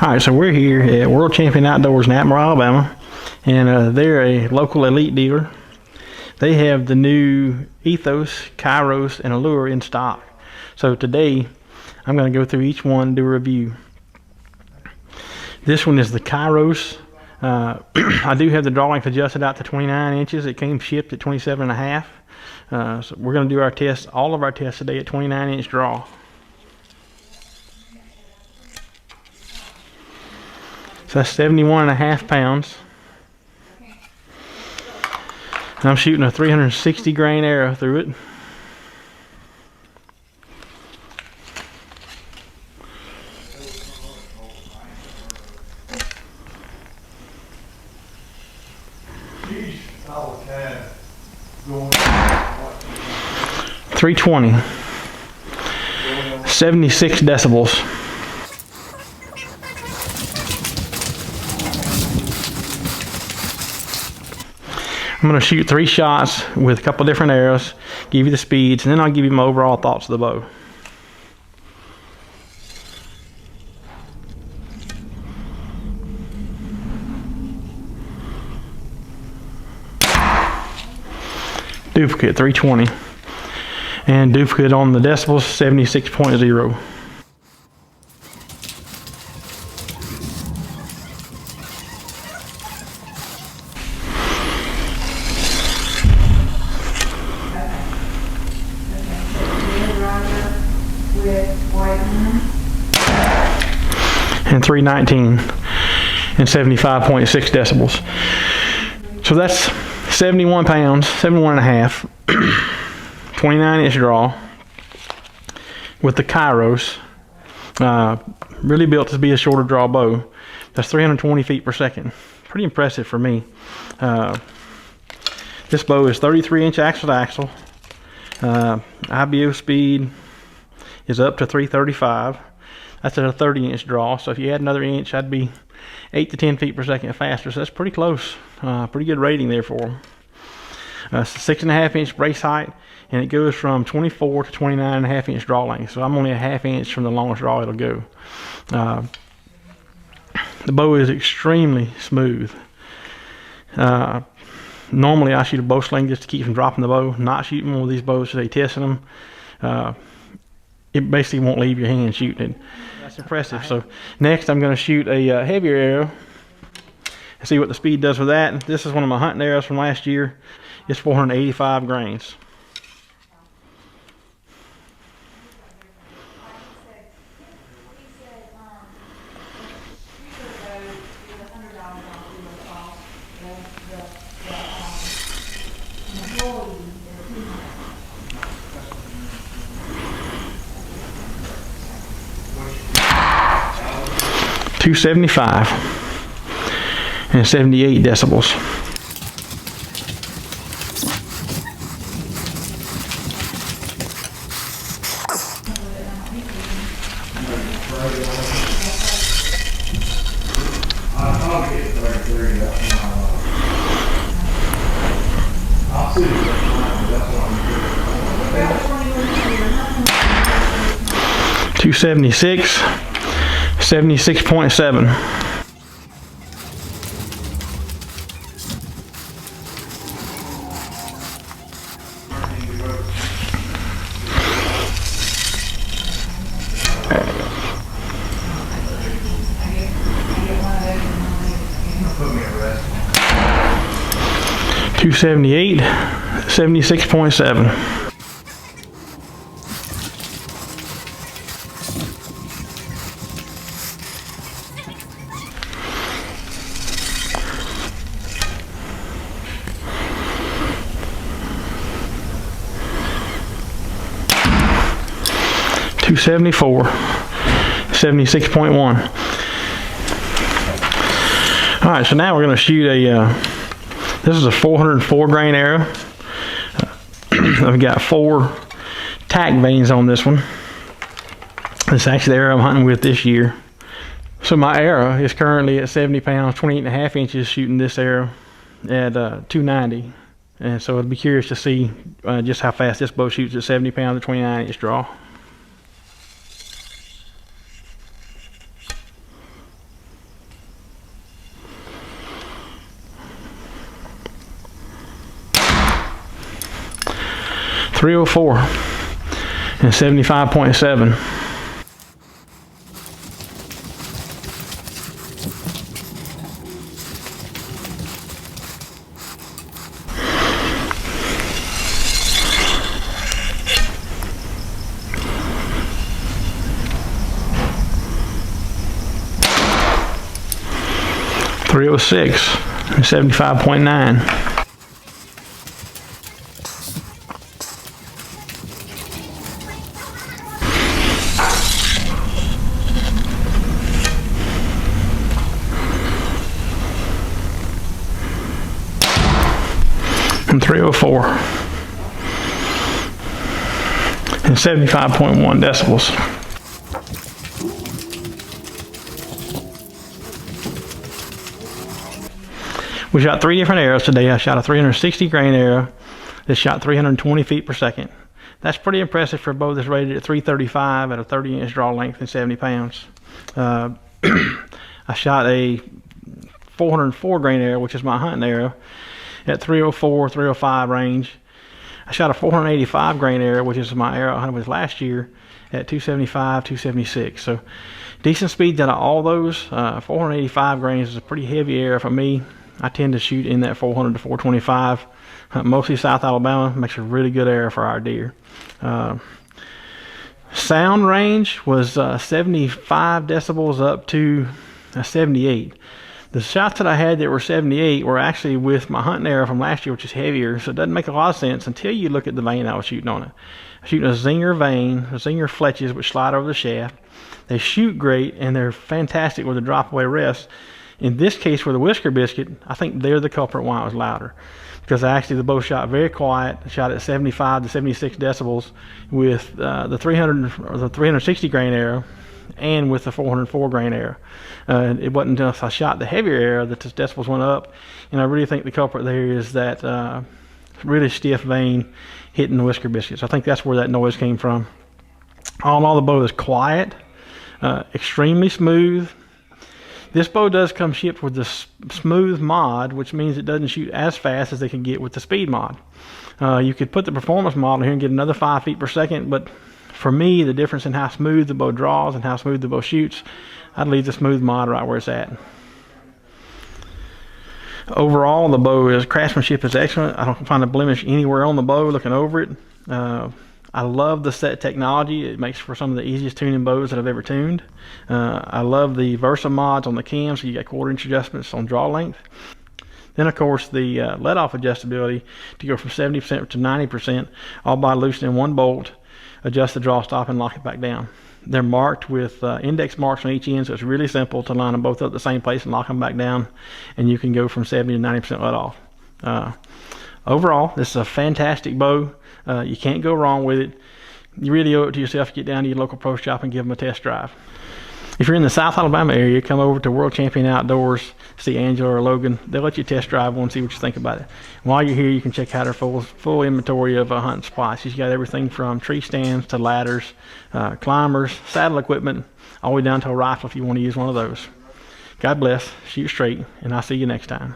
Alright, so we're here at World Champion Outdoors in Perdido, Alabama, and they're a local elite dealer. They have the new Ethos, Kairos, and Allure in stock. So today, I'm going to go through each one and do a review. This one is the Kairos. I do have the draw length adjusted out to 29 inches. It came shipped at 27.5. So we're going to do our tests, all of our tests today at 29-inch draw. So that's 71.5 pounds. And I'm shooting a 360 grain arrow through it. .320, 76 decibels. I'm going to shoot 3 shots with a couple different arrows, give you the speeds, and then I'll give you my overall thoughts of the bow. Duplicate 320, and duplicate on the decibels 76.0. And 319 and 75.6 decibels. So that's 71 pounds, 71 and a half, 29-inch draw with the Kairos. Really built to be a shorter draw bow. That's 320 feet per second. Pretty impressive for me. This bow is 33-inch axle to axle. IBO speed is up to 335. That's at a 30-inch draw, so if you add another inch, I'd be 8 to 10 feet per second faster, so that's pretty close. Pretty good rating there for them. It's a 6.5-inch brace height, and it goes from 24 to 29.5-inch draw length, so I'm only a ½ inch from the longest draw it'll go. The bow is extremely smooth. Normally I shoot a bow sling just to keep from dropping the bow. Not shooting one of these bows today, testing them. It basically won't leave your hand shooting it. That's impressive. So next I'm going to shoot a heavier arrow and see what the speed does with that. This is one of my hunting arrows from last year. It's 485 grains. .275 and 78 decibels. .276, 76.7. .278, 76.7. .274, 76.1. All right, so now we're going to shoot a. This is a 404 grain arrow. I've got 4 tack veins on this one. It's actually the arrow I'm hunting with this year. So my arrow is currently at 70 pounds, 28.5 inches, shooting this arrow at 290. And so I'd be curious to see just how fast this bow shoots at 70 pounds, a 29-inch draw. 304 and 75.7. .306 and 75.9. And 304 and 75.1 decibels. We shot 3 different arrows today. I shot a 360 grain arrow that shot 320 feet per second. That's pretty impressive for a bow that's rated at 335 at a 30-inch draw length and 70 pounds. I shot a 404 grain arrow, which is my hunting arrow, at 304, 305 range. I shot a 485 grain arrow, which is my arrow I hunted with last year, at 275, 276. So decent speeds out of all those. 485 grains is a pretty heavy arrow for me. I tend to shoot in that 400 to 425. Mostly South Alabama. Makes a really good arrow for our deer. Sound range was 75 decibels up to 78. The shots that I had that were 78 were actually with my hunting arrow from last year, which is heavier, so it doesn't make a lot of sense until you look at the vane I was shooting on it. I'm shooting a Zinger vane, a Zinger fletches, which slide over the shaft. They shoot great, and they're fantastic with a drop-away rest. In this case, with the Whisker Biscuit, I think they're the culprit why it was louder. Because actually the bow shot very quiet, shot at 75 to 76 decibels with the 360 grain arrow and with the 404 grain arrow. It wasn't until I shot the heavier arrow that the decibels went up, and I really think the culprit there is that really stiff vane hitting the Whisker Biscuits. I think that's where that noise came from. All in all, the bow is quiet, extremely smooth. This bow does come shipped with the smooth mod, which means it doesn't shoot as fast as they can get with the speed mod. You could put the performance mod here and get another 5 feet per second, but for me, the difference in how smooth the bow draws and how smooth the bow shoots, I'd leave the smooth mod right where it's at. Overall, the bow craftsmanship is excellent. I don't find a blemish anywhere on the bow looking over it. I love the set technology. It makes for some of the easiest tuning bows that I've ever tuned. I love the Versa mods on the cam, so you got 1/4 inch adjustments on draw length. Then of course the let-off adjustability to go from 70% to 90%, all by loosening one bolt, adjust the draw stop, and lock it back down. They're marked with index marks on each end, so it's really simple to line them both up the same place and lock them back down, and you can go from 70 to 90% let-off. Overall, this is a fantastic bow. You can't go wrong with it. You really owe it to yourself to get down to your local pro shop and give them a test drive. If you're in the South Alabama area, come over to World Champion Outdoors, see Angela or Logan. They'll let you test drive one and see what you think about it. And while you're here, you can check out our full inventory of hunting supplies. She's got everything from tree stands to ladders, climbers, saddle equipment, all the way down to a rifle if you want to use one of those. God bless, shoot straight, and I'll see you next time.